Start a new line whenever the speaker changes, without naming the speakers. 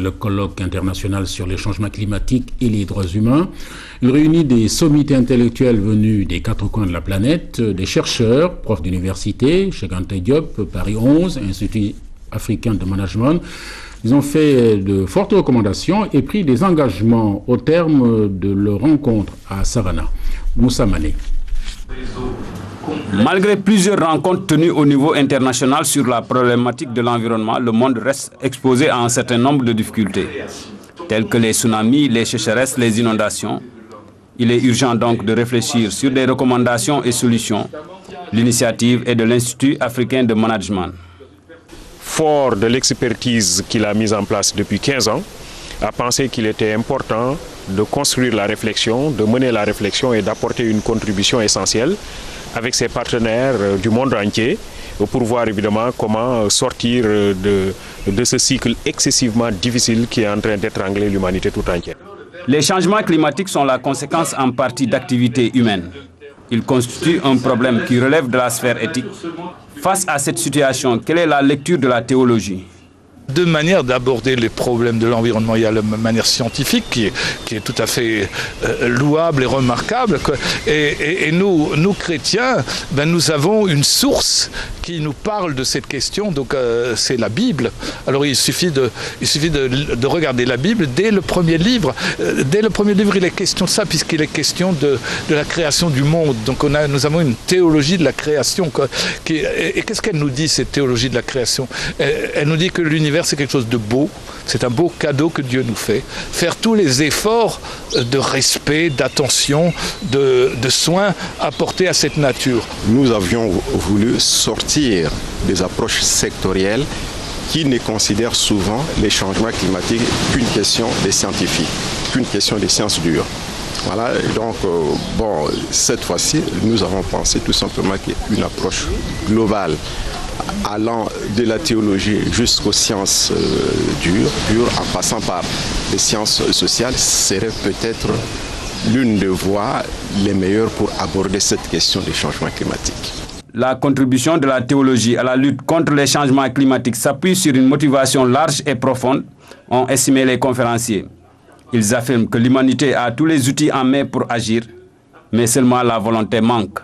le colloque international sur les changements climatiques et les droits humains. Il réunit des sommités intellectuels venus des quatre coins de la planète, des chercheurs, profs d'université, Cheikh Anta Diop, Paris 11, Institut africain de management. Ils ont fait de fortes recommandations et pris des engagements au terme de leur rencontre à Savannah. Moussa Mané.
Malgré plusieurs rencontres tenues au niveau international sur la problématique de l'environnement, le monde reste exposé à un certain nombre de difficultés, telles que les tsunamis, les sécheresses, les inondations. Il est urgent donc de réfléchir sur des recommandations et solutions. L'initiative est de l'Institut africain de management.
Fort de l'expertise qu'il a mise en place depuis 15 ans, a pensé qu'il était important de construire la réflexion, de mener la réflexion et d'apporter une contribution essentielle avec ses partenaires du monde entier pour voir évidemment comment sortir de ce cycle excessivement difficile qui est en train d'étrangler l'humanité tout entière.
Les changements climatiques sont la conséquence en partie d'activités humaines. Ils constituent un problème qui relève de la sphère éthique. Face à cette situation, quelle est la lecture de la théologie ?
Deux manières d'aborder les problèmes de l'environnement. Il y a la manière scientifique qui est tout à fait louable et remarquable. Et nous chrétiens, nous avons une source qui nous parle de cette question. Donc c'est la Bible. Alors il suffit de regarder la Bible dès le premier livre. Dès le premier livre, il est question de ça puisqu'il est question de la création du monde. Donc nous avons une théologie de la création. Et qu'est-ce qu'elle nous dit, cette théologie de la création ? Elle nous dit que l'univers, c'est quelque chose de beau, c'est un beau cadeau que Dieu nous fait. Faire tous les efforts de respect, d'attention, de soins apportés à cette nature.
Nous avions voulu sortir des approches sectorielles qui ne considèrent souvent les changements climatiques qu'une question des scientifiques, qu'une question des sciences dures. Voilà, donc cette fois-ci, nous avons pensé tout simplement qu'une approche globale allant de la théologie jusqu'aux sciences dures, en passant par les sciences sociales, serait peut-être l'une des voies les meilleures pour aborder cette question des changements climatiques.
La contribution de la théologie à la lutte contre les changements climatiques s'appuie sur une motivation large et profonde, ont estimé les conférenciers. Ils affirment que l'humanité a tous les outils en main pour agir, mais seulement la volonté manque.